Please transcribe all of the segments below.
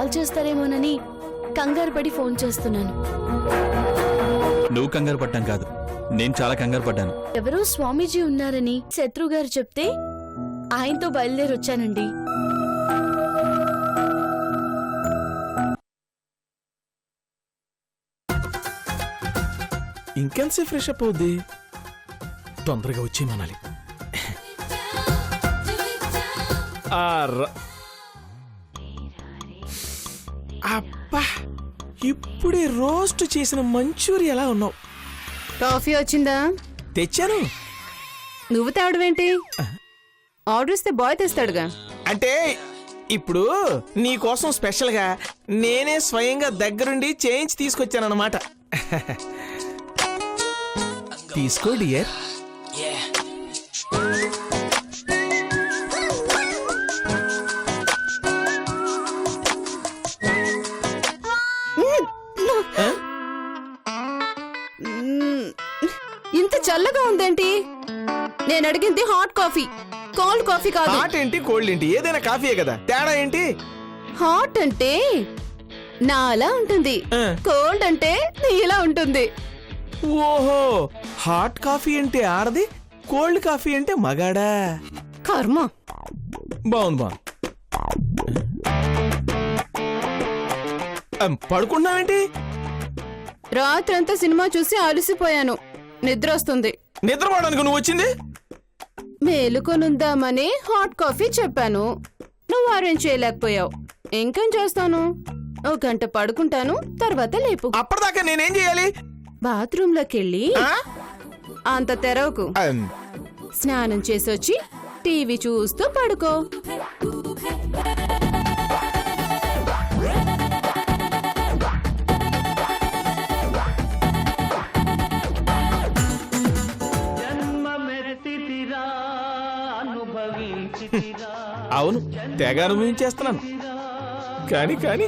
Call చేస్తారేమోనని కంగారు పడి phone చేస్తున్నాను. నువ్వు కంగారు పడ్డాం కాదు, నేను చాలా కంగారు పడ్డాను. ఎవరో స్వామీజీ ఉన్నారని శత్రు గారు చెప్తే ఆయనతో బయలుదేరి వచ్చానండి. ఇంకెంతసేపు ఫ్రెష్ అప్ అవుద్ది? తొందరగా వచ్చేయమనాలి. అబ్బా, ఇప్పుడే రోస్ట్ చేసిన మంచూరి ఎలా ఉన్నావు? కాఫీ వచ్చిందా? తెచ్చాను. నువ్వు తేవడమేంటి? ఆర్డర్ ఇస్తే బాయ్ తెస్తాడుగా. అంటే ఇప్పుడు నీ కోసం స్పెషల్ గా నేనే స్వయంగా దగ్గరుండి చేయించి తీసుకొచ్చానన్నమాట. తీసుకో డియర్. ఇంత చల్లగా ఉందేంటి? నేను అడిగింది హాట్ కాఫీ, కోల్డ్ కాఫీ కాదు. హాట్ ఏంటి కోల్డ్ ఏంటి, ఏదైనా కాఫీయే కదా, తేడా ఏంటి? హాట్ అంటే నాలా ఉంటుంది, కోల్డ్ అంటే నీలా ఉంటుంది. ఓహో, హాట్ కాఫీ అంటే ఆడది, కోల్డ్ కాఫీ అంటే మగాడా? కర్మ. బాగుంది బాగుంది. పడుకున్నావేంటి? రాత్రంతా సినిమా చూసి అలసిపోయాను, నిద్ర వస్తుంది. నిద్రపోవడానికి నువ్వు వచ్చింది? మేలుకొనుందామని హాట్ కాఫీ చెప్పాను, నువ్వు అరేంజ్ చేయలేకపోయావు. ఇంకేం చేస్తాను? ఒక గంట పడుకుంటాను, తర్వాత లేపు. అప్పటిదాకా నేనేం చేయాలి? బాత్రూమ్ లోకెళ్ళి అంత తెరవకు, స్నానం చేసొచ్చి టీవీ చూస్తూ పడుకో. అవును, తెగ అనుభవించేస్తున్నాను. కానీ కానీ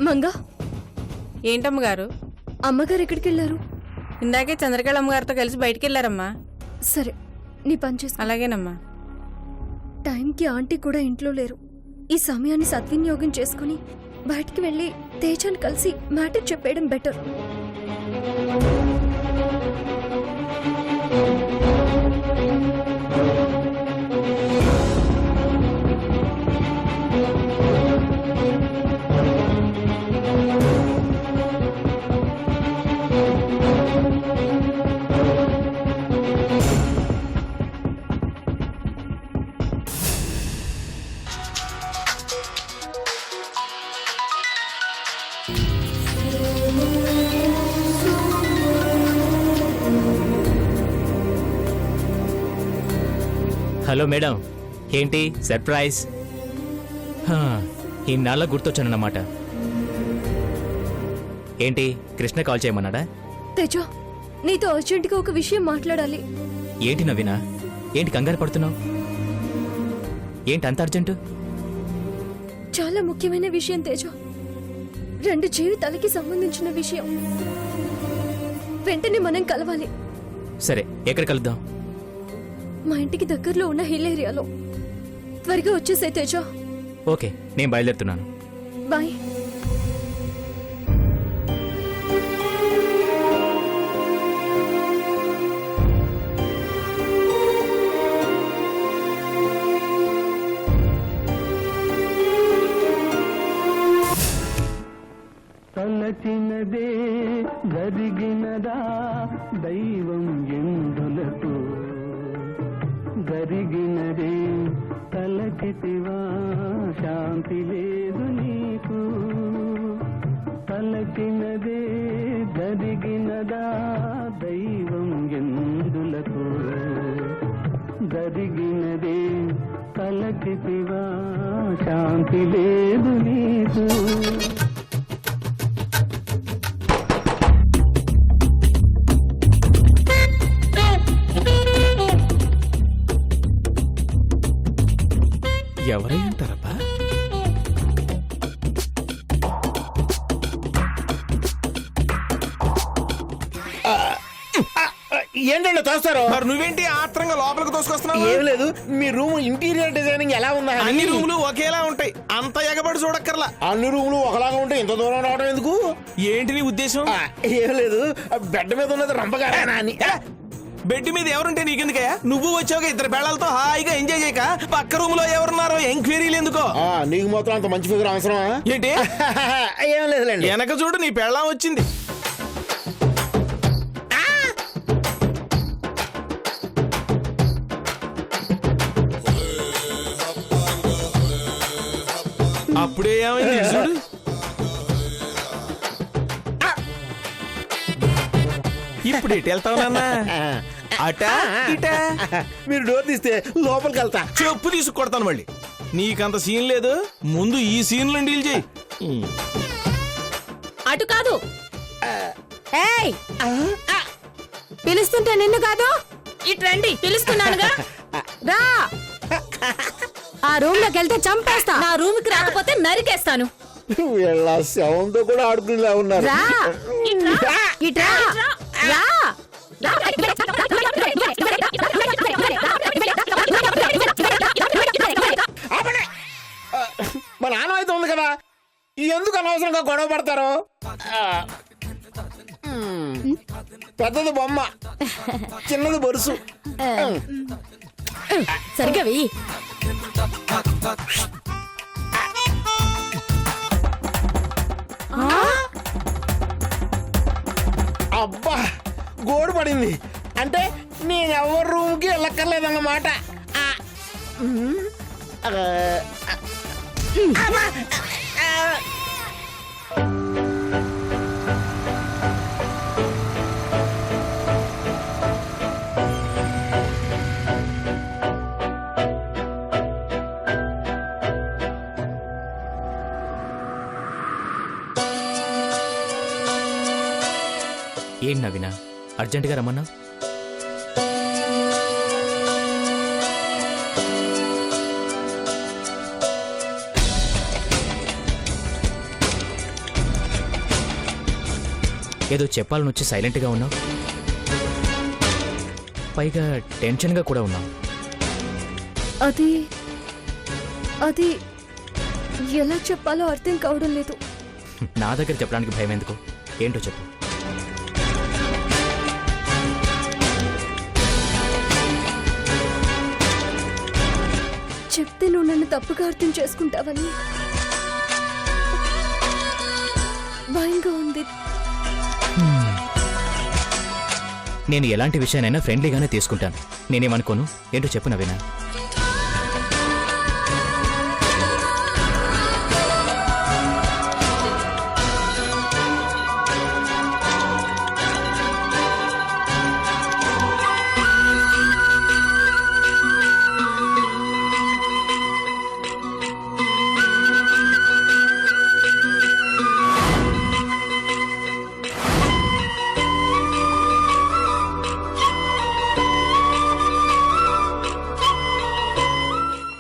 మంగా, ఏంటమ్మగారు? అమ్మగారు ఎక్కడికి వెళ్ళారు? ఇందాకే చంద్రకళ అమ్మగారితో కలిసి బయటికి వెళ్ళారమ్మా. సరే, నీ పని చేసుకో. అలాగేనమ్మా. టైంకి ఆంటీ కూడా ఇంట్లో లేరు. ఈ సమయాన్ని సద్వినియోగం చేసుకుని బయటికి వెళ్ళి తేజాన్ని కలిసి మ్యాటర్ చెప్పేయడం బెటర్. హలో మేడం, ఏంటి సర్ప్రైజ్? ఇన్నాళ్ళ గుర్తొచ్చానన్నమాట. ఏంటి కృష్ణ కాల్ చేయమన్నాడా? తేజ, నీతో అర్జెంటుగా ఒక విషయం మాట్లాడాలి. ఏంటి నవీనా, ఏంటి కంగారు పడుతున్నావు? ఏంటి అంత అర్జెంటు? చాలా ముఖ్యమైన విషయం తేజ, 2 జీవితాలకి సంబంధించిన విషయం. వెంటనే మనం కలవాలి. సరే, ఎక్కడ కలుద్దాం? మా ఇంటికి దగ్గరలో ఉన్న హిల్ ఏరియాలో. త్వరగా వచ్చేసే తేజ. ఓకే, నేను బయలుదేరుతున్నాను. బాయ్. తలచినదే జరిగి జరిగినదే తలచితివా శాంతి లేదు నీకు తలచినదే జరిగినదా దైవం ఎందులకు జరిగినదే తలచితివా శాంతి లేదు నీకు ఎవరై ఉంటారబ్బా? ఏంటండి తోస్తారు? మరి నువ్వేంటి ఆత్రంగా లోపలికి తోసుకొస్తున్నావు? ఏం లేదు, మీ రూమ్ ఇంటీరియర్ డిజైనింగ్ ఎలా ఉందా అని. అన్ని రూములు ఒకేలా ఉంటాయి, అంత ఎగబడి చూడక్కర్లా. అన్ని రూములు ఒకలాగా ఉంటే ఇంత దూరం రావడం ఎందుకు? ఏంటి నీ ఉద్దేశం? ఏం లేదు, బెడ్ మీద ఉన్నది రంపగారేనా అని. బెడ్ మీద ఎవరుంటే నీకెందుకయ్యా? నువ్వు వచ్చాక ఇద్దరు బెళ్ళాలతో హాయిగా ఎంజాయ్ చేయక పక్క రూమ్ లో ఎవరున్నారో ఎంక్వైరీలు ఎందుకో? నీకు మాత్రం అంత మంచి ఫిగర్ అవసరమా ఏంటి? ఏం లేదులేండి. వెనక చూడు, నీ పెళ్ళాం వచ్చింది. అప్పుడే ఏమైంది చూడు. ఇప్పుడు ఎటు వెళ్తావు నాన్న? అటా ఇటా? మీరు డోర్ తీస్తే లోపలికి వెళ్తా. చెప్పు తీసుకొడతాను మళ్ళీ. నీకంత సీన్ లేదు, ముందు ఈ సీన్లు డీల్ చేయి. అటు కాదు. ఏయ్! పిలుస్తుంటే నిన్ను కాదు, ఇటు రండి పిలుస్తున్నానుగా. రా, ఆ రూమ్ లోకి వెళ్తే చంపేస్తా. నా రూమ్ కి రాకపోతే నరికేస్తాను. వీళ్ళ శవంతో కూడా ఆడుకునేలా ఉన్నారు. రా, ఇట్రా, రా. మా నాన్న అయితే ఉంది కదా, ఎందుకు అనవసరంగా గొడవ పడతారు? పెద్దది బొమ్మ, చిన్నది బొరుసు. సరిగ్గా వెయ్యి. అబ్బా, గోడు పడింది అంటే నేను ఎవరి రూమ్కి వెళ్ళక్కర్లేదన్నమాట. ఏంటి నవీనా, అర్జెంటుగా రమ్మన్నా? ఏదో చెప్పాలని వచ్చి సైలెంట్గా ఉన్నావు, పైగా టెన్షన్గా కూడా ఉన్నావు. అది అది ఎలా చెప్పాలో అర్థం కావడం లేదు. నా దగ్గర చెప్పడానికి భయం ఎందుకు? ఏంటో చెప్పు. చెప్తే నువ్వు నన్ను తప్పుగా అర్థం చేసుకుంటావని భయంగా ఉంది. నేను ఎలాంటి విషయానైనా ఫ్రెండ్లీగానే తీసుకుంటాను. నేనేమనుకోను. ఏంటో చెప్పు నవీనా.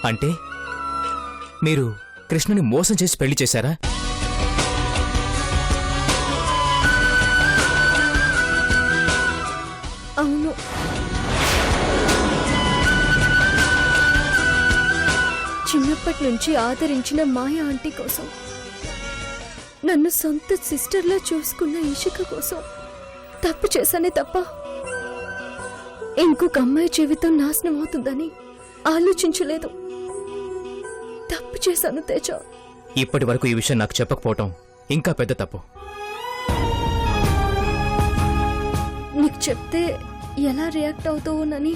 అంటే మీరు కృష్ణని మోసం చేసి పెళ్లి చేశారా? అవును. చిన్నప్పటి నుంచి ఆదరించిన మాయా ఆంటీ కోసం, నన్ను సొంత సిస్టర్లా చూసుకున్న ఇషిక కోసం తప్పు చేశానే తప్ప ఇంకొక అమ్మాయి జీవితం నాశనం అవుతుందని ఆలోచించలేదు. తప్పు చేశాను తేజ. ఇప్పటి వరకు ఈ విషయం నాకు చెప్పకపోవటం ఇంకా పెద్ద తప్పు. నీకు చెప్తే ఎలా రియాక్ట్ అవుతావోనని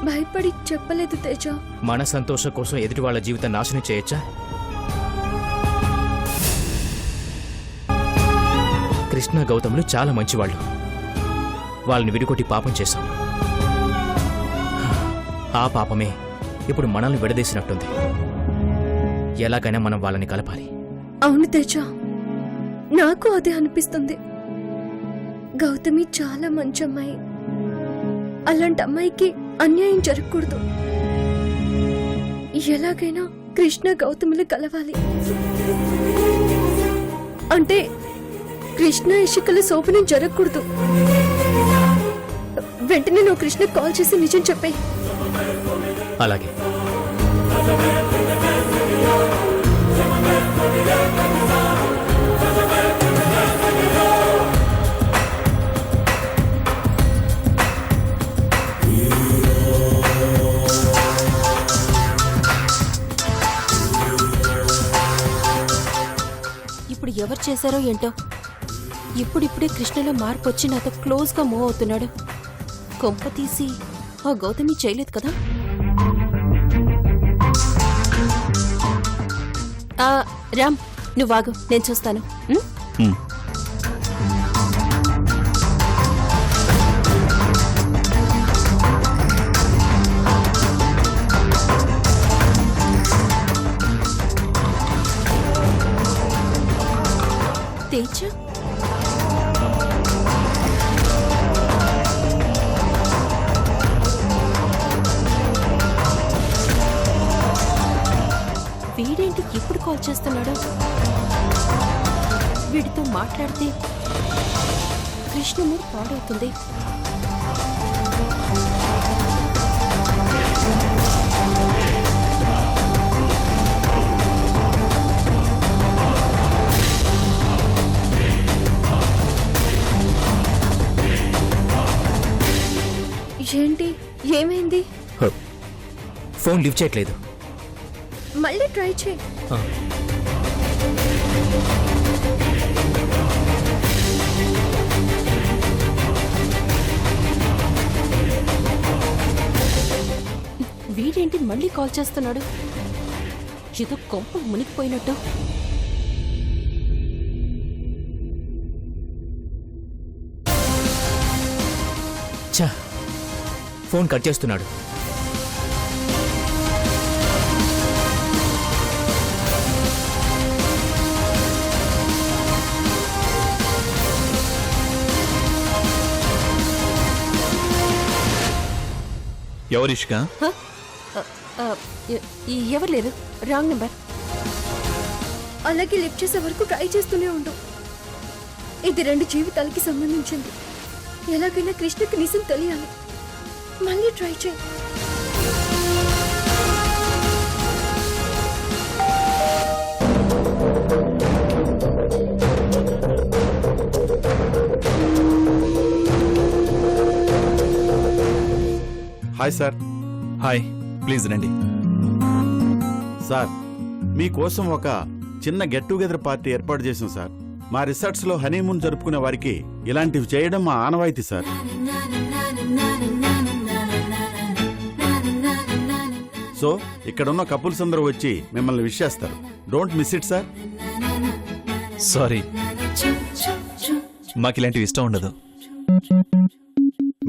భయపడి చెప్పలేదు తేజ. మన సంతోషం కోసం ఎదుటి వాళ్ళ జీవితం నాశనం చేయొచ్చా? కృష్ణ గౌతములు చాలా మంచివాళ్ళు. వాళ్ళని విడికొట్టి పాపం చేశాం. ఆ పాపమే ఇప్పుడు మనల్ని విడదీసినట్టుంది. ఎలాగైనా మనం వాళ్ళని కలపాలి. అవును తేజ, నాకు అదే అనిపిస్తుంది. గౌతమి చాలా మంచి అమ్మాయి. అలాంటి అమ్మాయికి అన్యాయం జరగకూడదు. ఎలాగైనా కృష్ణ గౌతమిని కలవాలి. అంటే కృష్ణ ఇషికల శోభనం జరగకూడదు. వెంటనే నువ్వు కృష్ణ కాల్ చేసి నిజం చెప్పేయ్. అలాగే. ఇప్పుడు ఎవరు చేశారో ఏంటో. ఇప్పుడిప్పుడే కృష్ణలో మార్పు వచ్చి నాతో క్లోజ్గా మూవ్ అవుతున్నాడు. కొంప తీసి ఆ గౌతమి చేయలేదు కదా? రామ్, నువ్వాగు, నేను చూస్తాను. తేజ, వీడేంటి ఇప్పుడు కాల్ చేస్తున్నాడు? వీడితో మాట్లాడితే కృష్ణ మూడు పాడవుతుంది. ఏంటి, ఏమైంది? ఫోన్ లిఫ్ట్ చేయట్లేదు. మళ్ళీ ట్రై చేయి. వీడేంటి మళ్ళీ కాల్ చేస్తున్నాడు? ఏదో కొంప మునిగిపోయినట్టు. ఛా, ఫోన్ కట్ చేస్తున్నాడు. ఎవరిష్క? ఎవరు లేరు, రాంగ్ నెంబర్. అలాగే లిఫ్ట్ చేసే వరకు ట్రై చేస్తూనే ఉండు. ఇది 2 జీవితాలకి సంబంధించింది. ఎలాగైనా కృష్ణకి నిజం తెలియాలి. మళ్ళీ ట్రై చేయి. Hi sir. హాయ్, ప్లీజ్ రండి. సార్, మీకోసం ఒక చిన్న గెట్ టుగెదర్ పార్టీ ఏర్పాటు చేసాం సార్. మా రిసార్ట్స్ లో హనీమూన్ జరుపుకునే వారికి ఇలాంటివి చేయడం మా ఆనవాయితీ సార్. సో ఇక్కడున్న కపుల్స్ అందరూ వచ్చి మిమ్మల్ని విష్ చేస్తారు. Don't miss it sir. Sorry, మాకు ఇలాంటివి ఇష్టం ఉండదు.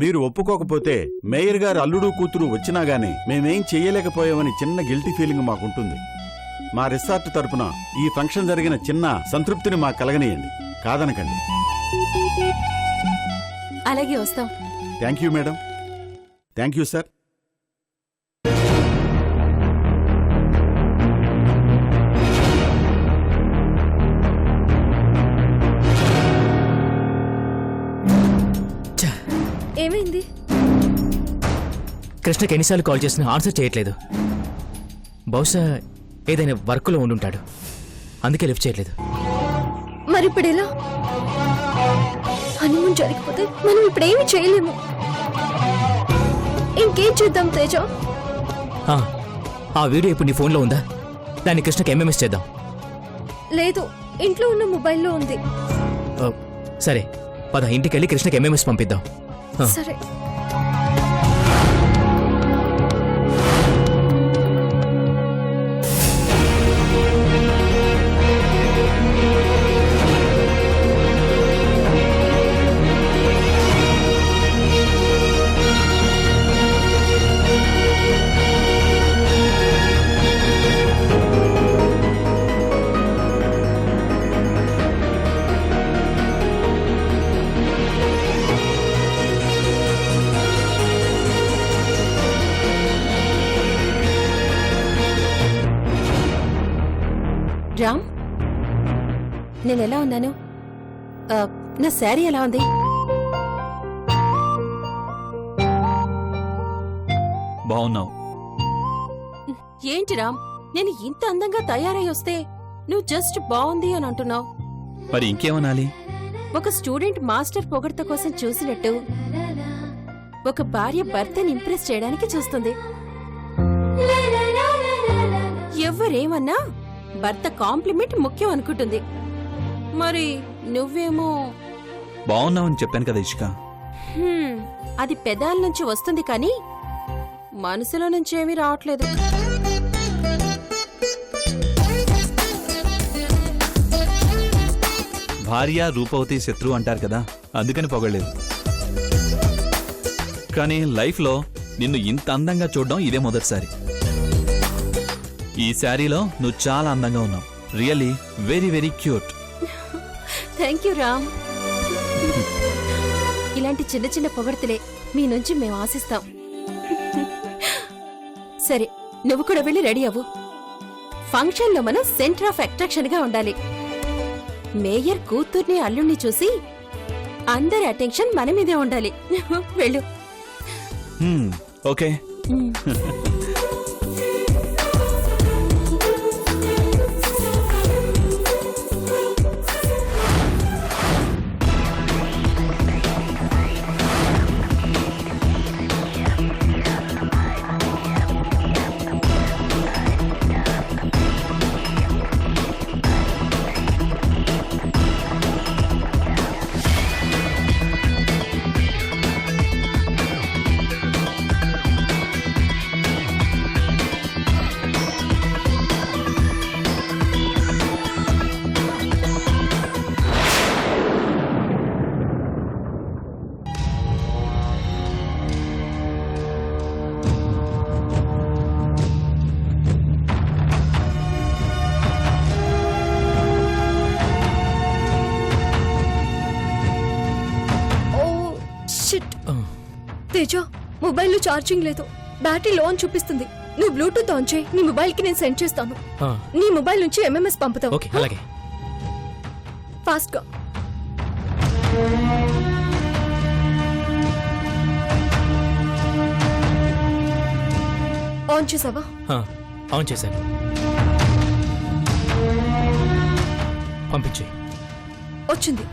మీరు ఒప్పుకోకపోతే మేయర్ గారు అల్లుడు కూతురు వచ్చినా గానీ మేమేం చెయ్యలేకపోయామని చిన్న గిల్టీ ఫీలింగ్ మాకుంటుంది. మా రిసార్ట్ తరపున ఈ ఫంక్షన్ జరిగిన చిన్న సంతృప్తిని మాకు కలగనీయండి. కాదనకండి. అలాగే వస్తాం. Thank you madam. Thank you sir. ఏమైంది? కృష్ణకి ఎన్నిసార్లు కాల్ చేసినా ఆన్సర్ చేయట్లేదు. బహుశా ఏదైనా వర్క్లో ఉండుంటాడు, అందుకే లిఫ్ట్ చేయట్లేదు. మరి ఇప్పుడు ఎలా? హనీమూన్ జరిగిపోతే మనం ఇప్పుడు ఏమి చేయలేము. ఇంకేం చేద్దాం తేజ? ఆ వీడియో ఇప్పుడు నీ ఫోన్లో ఉందా? దాన్ని కృష్ణకి ఎంఎంఎస్ చేద్దాం. లేదు, ఇంట్లో ఉన్న మొబైల్లో ఉంది. సరే పద, ఇంటికి వెళ్ళి కృష్ణకి ఎంఎంఎస్ పంపిద్దాం. సరే. నేను ఎలా ఉన్నాను? నా శారీ ఎలా ఉంది? బాగున్నావు. ఏంటి రామ్, నేను ఇంత అందంగా తయారై వస్తే నువ్వు జస్ట్ బాగుంది అని అంటున్నావు. మరి ఇంకేమనాలి? ఒక స్టూడెంట్ మాస్టర్ పొగడ్త కోసం చూసినట్టు ఒక భార్య భర్తని ఇంప్రెస్ చేయడానికి చూస్తుంది. ఎవరేమన్నా భర్త కాంప్లిమెంట్ ముఖ్యం అనుకుంటుంది. మరి నువ్వేమో బాగున్నావని చెప్పాను కదా ఇష్క. అది పెదాల నుంచి వస్తుంది కానీ మనసులో నుంచి ఏమీ రావట్లేదు. భార్య రూపవతి శత్రు అంటారు కదా, అందుకని పొగలేదు. కానీ లైఫ్లో నిన్ను ఇంత అందంగా చూడడం ఇదే మొదటిసారి. ఈ శారీలో నువ్వు చాలా అందంగా ఉన్నావు. Really very very cute. Thank you Ram. ఇలాంటి చిన్న చిన్న పొగడ్తలే మీ నుంచి మేము ఆశిస్తాం. సరే, నువ్వు కూడా వెళ్ళి రెడీ అవ్వు. ఫంక్షన్లో మనం సెంటర్ ఆఫ్ అట్రాక్షన్ గా ఉండాలి. మేయర్ కూతుర్ని అల్లుణ్ణి చూసి అందరి అటెన్షన్ మన మీదే ఉండాలి. వెళ్ళు. ఓకే. తేజ, మొబైల్లో ఛార్జింగ్ లేదు, బ్యాటరీ లో అని చూపిస్తుంది. నువ్వు బ్లూటూత్ ఆన్ చేయి, నీ మొబైల్ కి నేను సెండ్ చేస్తాను. నీ మొబైల్ నుంచి ఎంఎంఎస్ పంపుతావు. ఓకే, అలాగే. ఫాస్ట్ గా. ఆన్ చేసావా? ఆన్ చేశాను. పంపించే. వచ్చింది.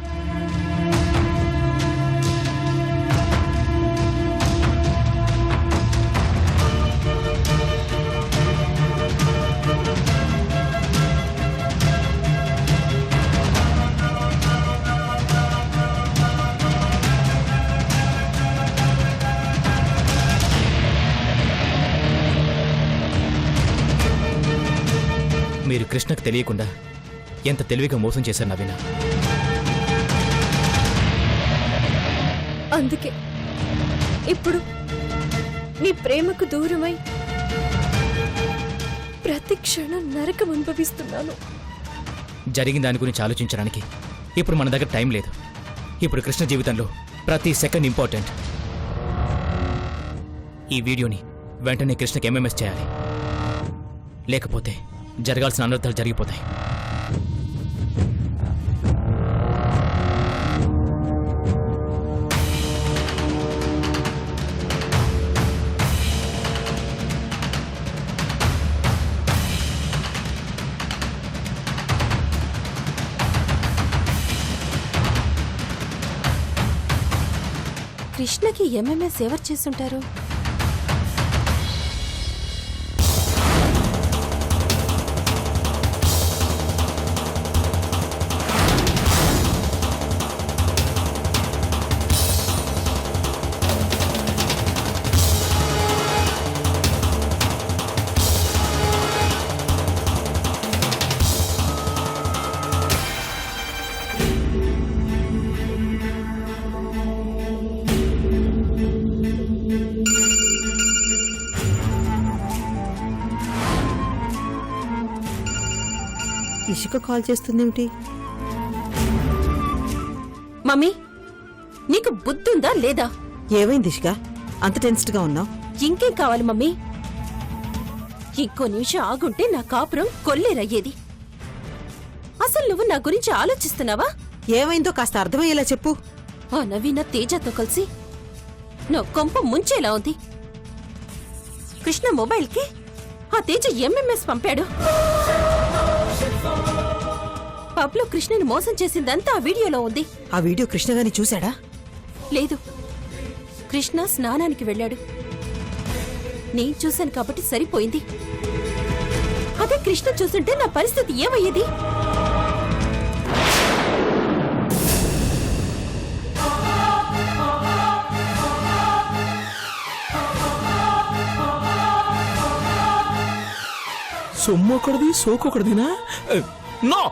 మీరు కృష్ణకు తెలియకుండా ఎంత తెలివిగా మోసం చేశారు నవీన. అందుకే ఇప్పుడు నీ ప్రేమకు దూరమై ప్రతి క్షణం నరకం అనుభవిస్తున్నాను. జరిగిన దాని గురించి ఆలోచించడానికి ఇప్పుడు మన దగ్గర టైం లేదు. ఇప్పుడు కృష్ణ జీవితంలో ప్రతి సెకండ్ ఇంపార్టెంట్. ఈ వీడియోని వెంటనే కృష్ణకి ఎంఎంఎస్ చేయాలి, లేకపోతే జరగాల్సిన అనర్థాలు జరిగిపోతాయి. కృష్ణకి ఎంఎంఎస్ ఎవరు చేస్తుంటారు? ఇషిక కాల్ చేస్తుందేమిటి? మమ్మీ, నీకు బుద్ధుందా లేదా? ఏమైంది ఇషిక? అంత టెన్స్డ్ గా ఉన్నావు? ఇంకేం కావాలి మమ్మీ? ఇంకో నిమిషం ఆగుంటే నా కాపురం కొల్లేరయ్యేది. ఆ అసలు నువ్వు నా గురించి ఆలోచిస్తున్నావా? ఏమైందో కాస్త అర్థమయ్యేలా చెప్పు. ఆ నవీన తేజతో కలిసి నా కొంప ముంచేలా ఉంది. కృష్ణ మొబైల్కి ఆ తేజ ఎంఎంఎస్ పంపాడు. పబ్లో కృష్ణని మోసం చేసిందంతా ఆ వీడియోలో ఉంది. ఆ వీడియో కృష్ణగాని చూశాడా? లేదు, కృష్ణ స్నానానికి వెళ్ళాడు. నేను చూశాను కాబట్టి సరిపోయింది. అదే కృష్ణ చూస్తుంటే నా పరిస్థితి ఏమయ్యేది? సొమ్ము ఒకటిది సోకు ఒకటిదినా? నో